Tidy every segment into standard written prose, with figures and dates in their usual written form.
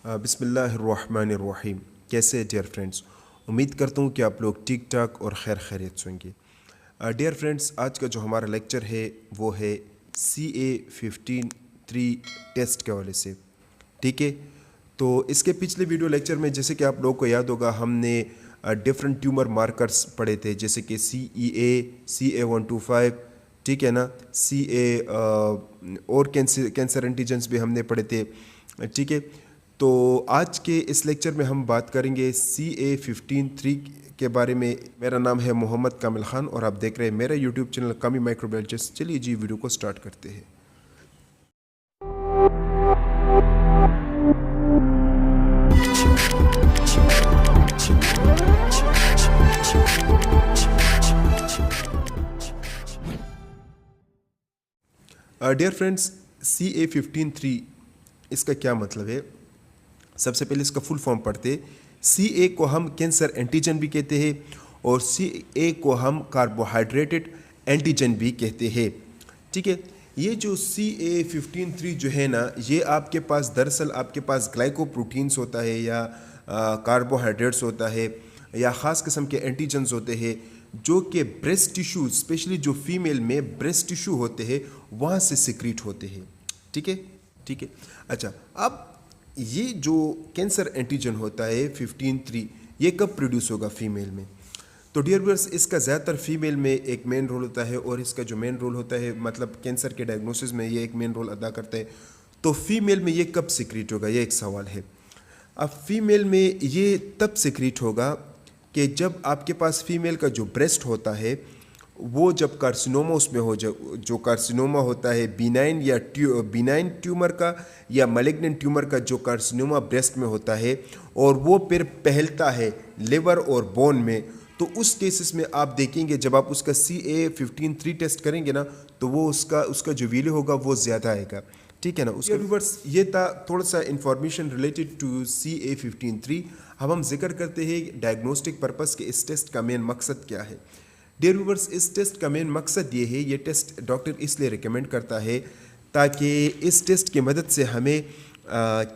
بسم اللہ الرحمن الرحیم. کیسے ڈیئر فرینڈس؟ امید کرتا ہوں کہ آپ لوگ ٹھیک ٹھاک اور خیر خیریت سے ہوں گے. ڈیئر فرینڈس، آج کا جو ہمارا لیکچر ہے وہ ہے CA15-3 ٹیسٹ کے حوالے سے. ٹھیک ہے، تو اس کے پچھلے ویڈیو لیکچر میں جیسے کہ آپ لوگوں کو یاد ہوگا ہم نے ڈفرینٹ ٹیومر مارکرز پڑھے تھے، جیسے کہ CEA CA125، ٹھیک ہے نا، اور کینسر اینٹیجنس بھی ہم نے پڑھے تھے. ٹھیک ہے، تو آج کے اس لیکچر میں ہم بات کریں گے CA15-3 کے بارے میں. میرا نام ہے محمد کامل خان اور آپ دیکھ رہے ہیں میرا یوٹیوب چینل کامی مائکروبیولوجسٹ. چلیے جی ویڈیو کو سٹارٹ کرتے ہیں. ڈیئر فرینڈس، CA15-3 اس کا کیا مطلب ہے؟ سب سے پہلے اس کا فل فارم پڑھتے. CA کو ہم کینسر اینٹیجن بھی کہتے ہیں اور CA کو ہم کاربوہائیڈریٹڈ اینٹیجن بھی کہتے ہیں. ٹھیک ہے، یہ جو CA15-3 جو ہے نا، یہ آپ کے پاس دراصل آپ کے پاس گلائکو پروٹینز ہوتا ہے یا کاربوہائیڈریٹس ہوتا ہے یا خاص قسم کے اینٹیجنز ہوتے ہیں جو کہ بریسٹ ٹیشو، اسپیشلی جو فیمیل میں بریسٹ ٹیشو ہوتے ہیں وہاں سے سیکریٹ ہوتے ہیں. ٹھیک ہے ٹھیک ہے. اچھا، اب یہ جو کینسر اینٹیجن ہوتا ہے 15-3، یہ کب پروڈیوس ہوگا فیمیل میں؟ تو ڈیئر ویئرس، اس کا زیادہ تر فیمیل میں ایک مین رول ہوتا ہے اور اس کا جو مین رول ہوتا ہے مطلب کینسر کے ڈائگنوسس میں یہ ایک مین رول ادا کرتا ہے. تو فیمیل میں یہ کب سیکریٹ ہوگا، یہ ایک سوال ہے. اب فیمیل میں یہ تب سیکریٹ ہوگا کہ جب آپ کے پاس فیمیل کا جو بریسٹ ہوتا ہے وہ جب کارسینوما اس میں ہو جائے، جو کارسینوما ہوتا ہے بینائن یا بینائن ٹیومر کا یا ملیگننٹ ٹیومر کا، جو کارسینوما بریسٹ میں ہوتا ہے اور وہ پھر پھیلتا ہے لیور اور بون میں، تو اس کیسز میں آپ دیکھیں گے جب آپ اس کا CA15-3 ٹیسٹ کریں گے نا تو وہ اس کا جو ویلیو ہوگا وہ زیادہ آئے گا. ٹھیک ہے نا. اس کے ویورس یہ تھا تھوڑا سا انفارمیشن ریلیٹڈ ٹو CA15-3. اب ہم ذکر کرتے ہیں ڈائگنوسٹک پرپس کے اس ٹیسٹ کا مین مقصد کیا ہے. ڈیئر ویورس، اس ٹیسٹ کا مین مقصد یہ ہے، یہ ٹیسٹ ڈاکٹر اس لیے ریکمینڈ کرتا ہے تاکہ اس ٹیسٹ کی مدد سے ہمیں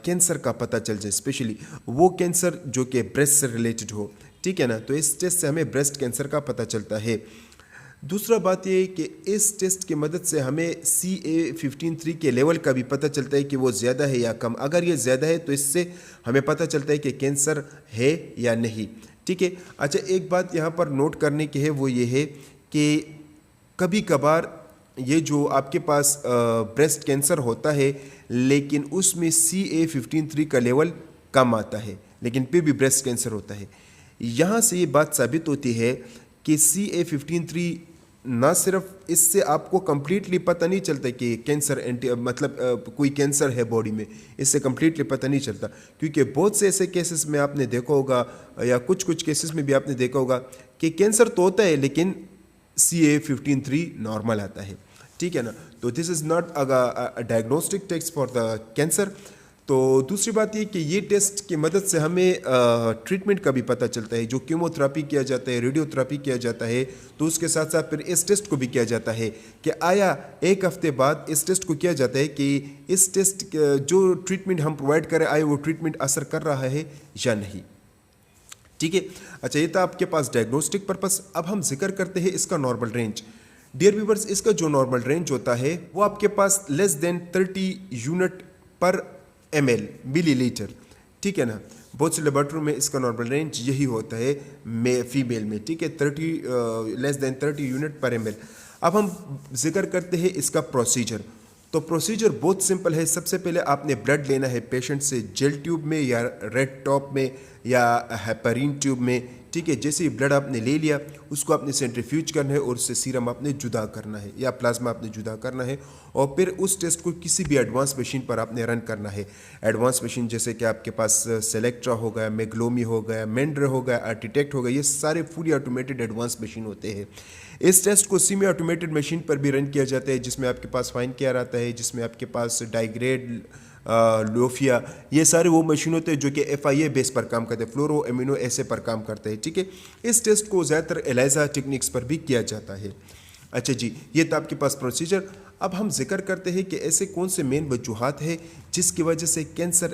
کینسر کا پتہ چل جائے، اسپیشلی وہ کینسر جو کہ بریسٹ سے ریلیٹڈ ہو. ٹھیک ہے نا، تو اس ٹیسٹ سے ہمیں بریسٹ کینسر کا پتہ چلتا ہے. دوسرا بات یہ ہے کہ اس ٹیسٹ کی مدد سے ہمیں CA15-3 کے لیول کا بھی پتہ چلتا ہے کہ وہ زیادہ ہے یا کم. اگر یہ زیادہ ہے تو اس سے ہمیں پتہ چلتا ہے کہ کینسر ہے یا نہیں. ٹھیک ہے. اچھا، ایک بات یہاں پر نوٹ کرنے کی ہے، وہ یہ ہے کہ کبھی کبھار یہ جو آپ کے پاس بریسٹ کینسر ہوتا ہے لیکن اس میں CA15-3 کا لیول کم آتا ہے لیکن پھر بھی بریسٹ کینسر ہوتا ہے. یہاں سے یہ بات ثابت ہوتی ہے کہ CA15-3 نہ صرف اس سے آپ کو کمپلیٹلی پتہ نہیں چلتا کہ کینسر مطلب کوئی کینسر ہے باڈی میں، اس سے کمپلیٹلی پتہ نہیں چلتا، کیونکہ بہت سے ایسے کیسز میں آپ نے دیکھا ہوگا یا کچھ کیسز میں بھی آپ نے دیکھا ہوگا کہ کینسر تو ہوتا ہے لیکن CA15-3 نارمل آتا ہے. ٹھیک ہے نا. تو this is not diagnostic test for the cancer. تو دوسری بات یہ کہ یہ ٹیسٹ کی مدد سے ہمیں ٹریٹمنٹ کا بھی پتہ چلتا ہے. جو کیمو تھراپی کیا جاتا ہے، ریڈیو تھراپی کیا جاتا ہے، تو اس کے ساتھ ساتھ پھر اس ٹیسٹ کو بھی کیا جاتا ہے کہ آیا ایک ہفتے بعد اس ٹیسٹ کو کیا جاتا ہے کہ اس ٹیسٹ جو ٹریٹمنٹ ہم پرووائڈ کریں آیا وہ ٹریٹمنٹ اثر کر رہا ہے یا نہیں. ٹھیک ہے. اچھا، یہ تھا آپ کے پاس ڈائگنوسٹک پرپس. اب ہم ذکر کرتے ہیں اس کا نارمل رینج. ڈیئر ویورز، اس کا جو نارمل رینج ہوتا ہے وہ آپ کے پاس لیس دین 30 یونٹ پر ml ملی لیٹر. ٹھیک ہے نا. بہت سے لیبارٹری میں اس کا نارمل رینج یہی ہوتا ہے فیمیل میں. ٹھیک ہے، 30 یونٹ پر ml. اب ہم ذکر کرتے ہیں اس کا پروسیجر. تو پروسیجر بہت سمپل ہے. سب سے پہلے آپ نے بلڈ لینا ہے پیشنٹ سے جیل ٹیوب میں یا ریڈ ٹاپ میں یا ہیپرین ٹیوب میں. ٹھیک ہے، جیسے ہی بلڈ آپ نے لے لیا اس کو آپ نے سینٹریفیوج کرنا ہے اور اس سے سیرم آپ نے جدا کرنا ہے یا پلازما آپ نے جدا کرنا ہے اور پھر اس ٹیسٹ کو کسی بھی ایڈوانس مشین پر آپ نے رن کرنا ہے. ایڈوانس مشین جیسے کہ آپ کے پاس سلیکٹرا ہو گیا، میگلومی ہو گیا، مینڈر ہو گیا، آرٹیٹیکٹ ہو گیا، یہ سارے فلی آٹومیٹڈ ایڈوانس مشین ہوتے ہیں. اس ٹیسٹ کو سیمی آٹومیٹڈ مشین پر بھی رن کیا جاتا ہے جس میں آپ کے پاس فائن کیئر آتا ہے، جس میں آپ کے پاس ڈائیگریڈ، لوفیا، یہ سارے وہ مشین ہوتے ہیں جو کہ FIA بیس پر کام کرتے ہیں، فلورو امینو ایسے پر کام کرتے ہیں. ٹھیک ہے. اس ٹیسٹ کو زیادہ تر ایلائزا ٹیکنیکس پر بھی کیا جاتا ہے. اچھا جی، یہ تھا آپ کے پاس پروسیجر. اب ہم ذکر کرتے ہیں کہ ایسے کون سے مین وجوہات ہیں جس کی وجہ سے کینسر